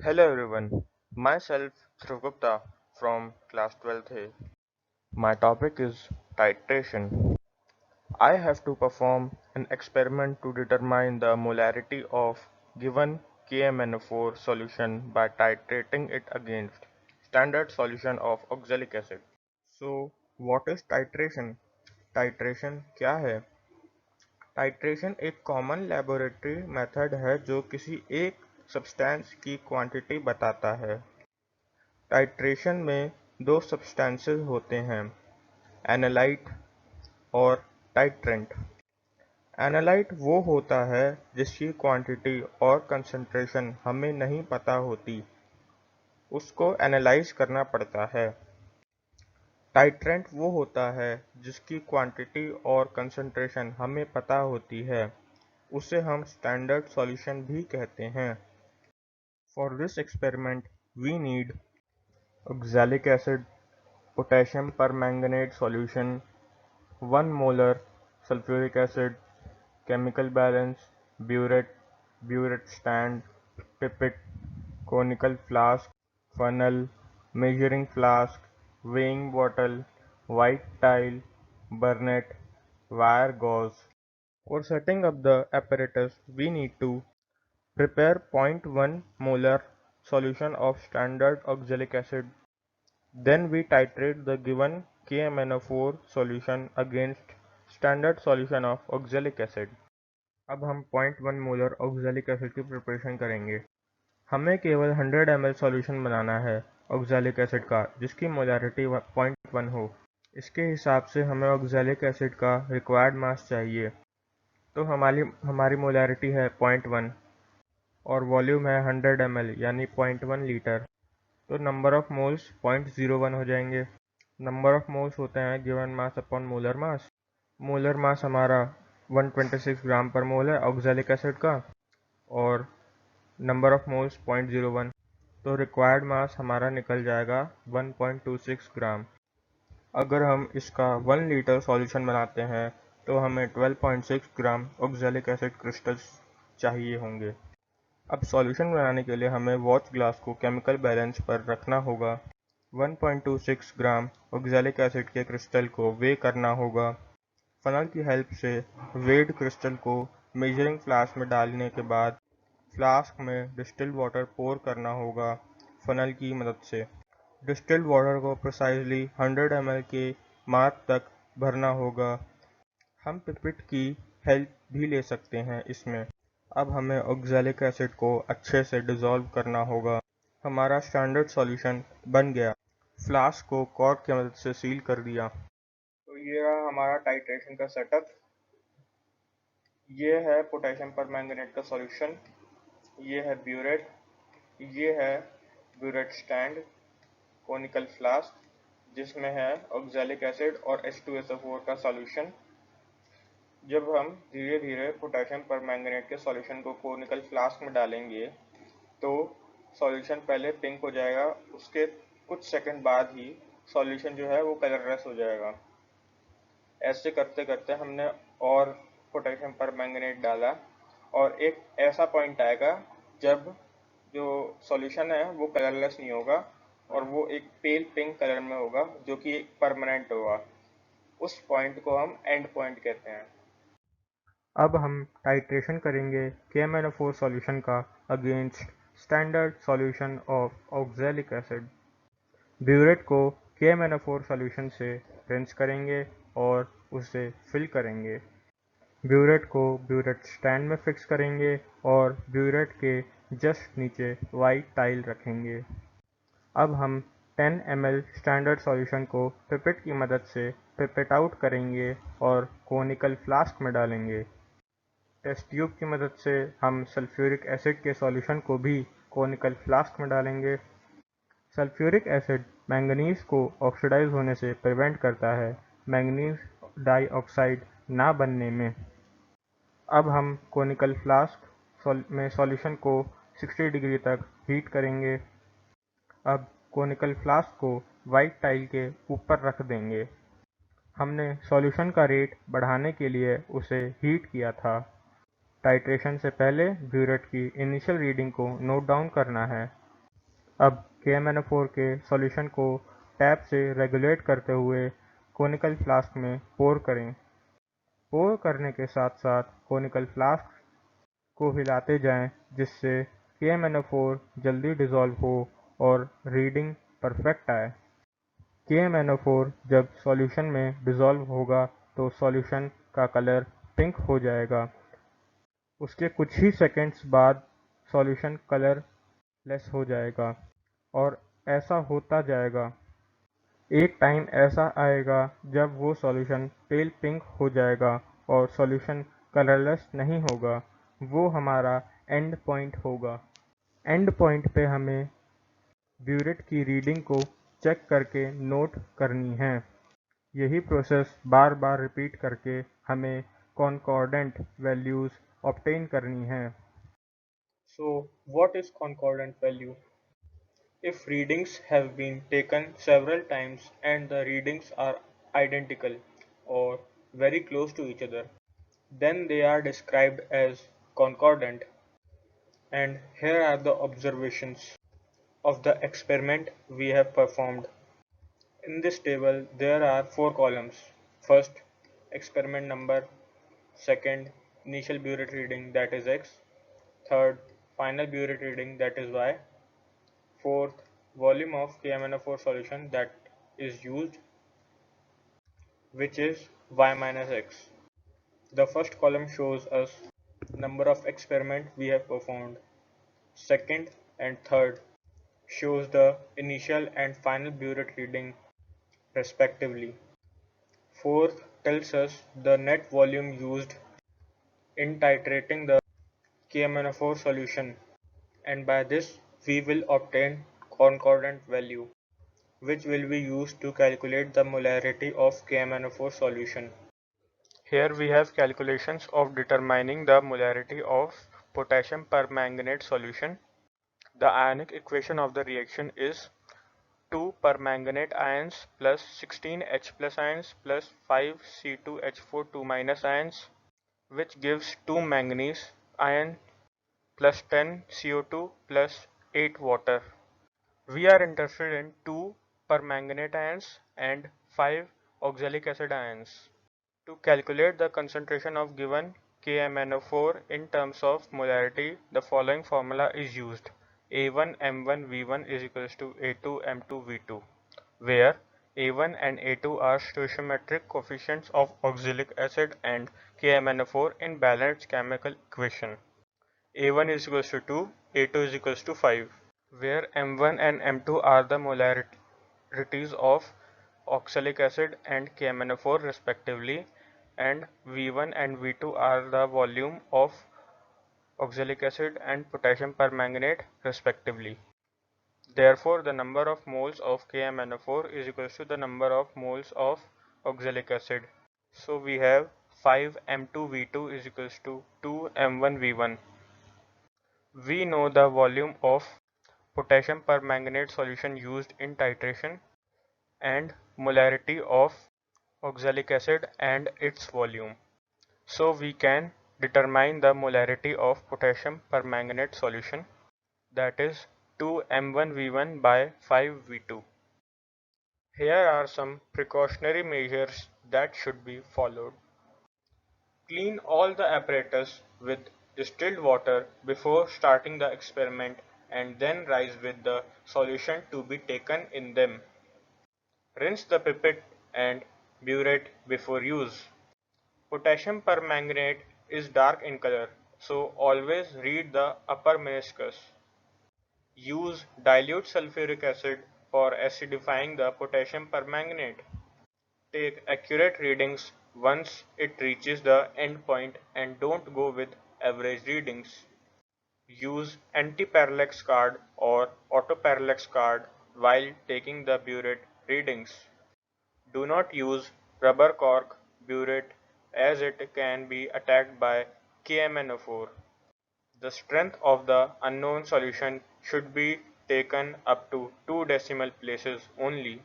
Hello everyone, myself Dhruv Gupta from class 12th A. My topic is titration. I have to perform an experiment to determine the molarity of given KMnO4 solution by titrating it against standard solution of oxalic acid. So, what is titration? Titration क्या है? Titration एक common laboratory method है जो किसी एक substance की quantity बताता है। टाइट्रेशन में दो सब्सटेंसेस होते हैं, एनालाइट और टाइट्रेंट। एनालाइट वो होता है जिसकी क्वांटिटी और कंसंट्रेशन हमें नहीं पता होती, उसको एनालाइज करना पड़ता है। टाइट्रेंट वो होता है जिसकी क्वांटिटी और कंसंट्रेशन हमें पता होती है, उसे हम स्टैंडर्ड सॉल्यूशन भी कहते हैं। For this experiment we need oxalic acid, potassium permanganate solution, 1 molar sulfuric acid, chemical balance, burette, burette stand, pipette, conical flask, funnel, measuring flask, weighing bottle, white tile, burnet, wire gauze. For setting up the apparatus, we need to prepare 0.1 molar solution of standard oxalic acid. Then we titrate the given KMnO4 solution against standard solution of oxalic acid. अब हम 0.1 molar oxalic acid की preparation करेंगे। हमें केवल 100 ml solution बनाना है oxalic acid का जिसकी molarity 0.1 हो। इसके हिसाब से हमें ऑक्जेलिक एसिड का रिक्वायर्ड मास चाहिए। तो हमारी मोलारिटी है 0.1 और वॉल्यूम है 100 ml यानी 0.1 लीटर। तो नंबर ऑफ मोल्स 0.01 हो जाएंगे। नंबर ऑफ मोल्स होते हैं given mass upon molar mass. Molar mass हमारा 126 ग्राम पर मोल है ऑक्जेलिक एसिड का और नंबर ऑफ मोल्स 0.01, तो रिक्वायर्ड मास हमारा निकल जाएगा 1.26 ग्राम। अगर हम इसका 1 लीटर सॉल्यूशन बनाते हैं तो हमें 12.6 ग्राम ऑक्जेलिक एसिड क्रिस्टल्स चाहिए होंगे। अब सॉल्यूशन बनाने के लिए हमें वॉच ग्लास को केमिकल बैलेंस पर रखना होगा। 1.26 ग्राम ऑक्जेलिक एसिड के क्रिस्टल को वे करना होगा। फनल की हेल्प से वेड क्रिस्टल को मेजरिंग फ्लास्क में डालने के बाद फ्लास्क में डिस्टिल्ड वाटर पोर करना होगा फनल की मदद से। डिस्टिल्ड वाटर को प्रिसाइजली 100 ml के मार्क तक भरना होगा। हम पिपेट की हेल्प भी ले सकते हैं इसमें। अब हमें ऑक्जेलिक एसिड को अच्छे से डिसॉल्व करना होगा। हमारा स्टैंडर्ड सॉल्यूशन बन गया। फ्लास्क को कॉर्क की मदद से सील कर दिया। तो ये रहा हमारा टाइट्रेशन का सेटअप। ये है पोटेशियम परमैंगनेट का सॉल्यूशन, ये है ब्यूरेट, ये है ब्यूरेट स्टैंड, कोनिकल फ्लास्क जिसमें है ऑक्जेलिक एसिड और H2SO4 का सॉल्यूशन। जब हम धीरे धीरे पोटेशियम परमैंगनेट के सॉल्यूशन को कोनिकल फ्लास्क में डालेंगे तो सॉल्यूशन पहले पिंक हो जाएगा, उसके कुछ सेकंड बाद ही सॉल्यूशन जो है वो कलरलेस हो जाएगा। ऐसे करते करते हमने और पोटेशियम परमैंगनेट डाला और एक ऐसा पॉइंट आएगा जब जो सॉल्यूशन है वो कलरलेस नहीं होगा और वो एक पेल पिंक कलर में होगा जो कि परमानेंट होगा। उस पॉइंट को हम एंड पॉइंट कहते हैं। अब हम टाइट्रेशन करेंगे KMnO4 सॉल्यूशन का against standard solution of oxalic acid. Burette को KMnO4 सॉल्यूशन से रिंस करेंगे और उसे फिल करेंगे। ब्यूरेट को ब्यूरेट स्टैंड में फिक्स करेंगे और ब्यूरेट के जस्ट नीचे वाइट टाइल रखेंगे। अब हम 10 ml स्टैंडर्ड सॉल्यूशन को पिपेट की मदद से पिपेट आउट करेंगे और कोनिकल फ्लास्क में डालेंगे। टेस्ट ट्यूब की मदद से हम सल्फ्यूरिक एसिड के सॉल्यूशन को भी कोनिकल फ्लास्क में डालेंगे। सल्फ्यूरिक एसिड मैंगनीज को ऑक्सीडाइज होने से प्रिवेंट करता है मैंगनीज डाइऑक्साइड ना बनने में। अब हम कोनिकल फ्लास्क में सॉल्यूशन को 60 डिग्री तक हीट करेंगे। अब कोनिकल फ्लास्क को वाइट टाइल के ऊपर रख देंगे। हमने सॉल्यूशन का रेट बढ़ाने के लिए उसे हीट किया था। टाइट्रेशन से पहले ब्यूरेट की इनिशियल रीडिंग को नोट डाउन करना है। अब KMnO4 के सॉल्यूशन को टैप से रेगुलेट करते हुए कोनिकल फ्लास्क में पोर करें। पोर करने के साथ साथ कोनिकल फ्लास्क को हिलाते जाएं जिससे KMnO4 जल्दी डिसॉल्व हो और रीडिंग परफेक्ट आए। KMnO4 जब सॉल्यूशन में डिसॉल्व होगा तो सॉल्यूशन का कलर पिंक हो जाएगा। उसके कुछ ही सेकंड्स बाद सॉल्यूशन कलरलेस हो जाएगा और ऐसा होता जाएगा। एक टाइम ऐसा आएगा जब वो सॉल्यूशन पेल पिंक हो जाएगा और सॉल्यूशन कलरलेस नहीं होगा। वो हमारा एंड पॉइंट होगा। एंड पॉइंट पे हमें ब्यूरेट की रीडिंग को चेक करके नोट करनी है। यही प्रोसेस बार बार रिपीट करके हमें कॉन्कॉर्डेंट वैल्यूज ऑब्टेन करनी है। So, what is concordant value? If readings have been taken several times and the readings are identical or very close to each other, then they are described as concordant. And here are the observations of the experiment we have performed. In this table, there are 4 columns. First, experiment number. Second, initial burette reading, that is X. Third, final burette reading, that is Y. Fourth, volume of KMnO4 solution that is used, which is Y minus X. The first column shows us number of experiment we have performed. Second and third shows the initial and final burette reading respectively. Fourth tells us the net volume used in titrating the KMnO4 solution, and by this we will obtain concordant value, which will be used to calculate the molarity of KMnO4 solution. Here we have calculations of determining the molarity of potassium permanganate solution. The ionic equation of the reaction is 2 permanganate ions plus 16 H plus ions plus 5 C2H4 2 minus ions, which gives 2 manganese ion plus 10 CO2 plus 8 water. We are interested in 2 permanganate ions and 5 oxalic acid ions. To calculate the concentration of given KMnO4 in terms of molarity, the following formula is used. A1M1V1 is equals to A2M2V2, where A1 and A2 are stoichiometric coefficients of oxalic acid and KMnO4 in balanced chemical equation. A1 is equals to 2, A2 is equals to 5, where M1 and M2 are the molarities of oxalic acid and KMnO4 respectively, and V1 and V2 are the volume of oxalic acid and potassium permanganate respectively. Therefore, the number of moles of KMnO4 is equal to the number of moles of oxalic acid. So we have 5M2V2 is equals to 2M1V1. We know the volume of potassium permanganate solution used in titration and molarity of oxalic acid and its volume. So we can determine the molarity of potassium permanganate solution, that is 2M1V1 by 5V2. Here are some precautionary measures that should be followed. Clean all the apparatus with distilled water before starting the experiment and then rinse with the solution to be taken in them. Rinse the pipette and burette before use. Potassium permanganate is dark in color, so always read the upper meniscus. Use dilute sulfuric acid for acidifying the potassium permanganate. Take accurate readings once it reaches the end point and don't go with average readings. Use anti-parallax card or auto-parallax card while taking the burette readings. Do not use rubber cork burette as it can be attacked by KMnO4. The strength of the unknown solution should be taken up to 2 decimal places only.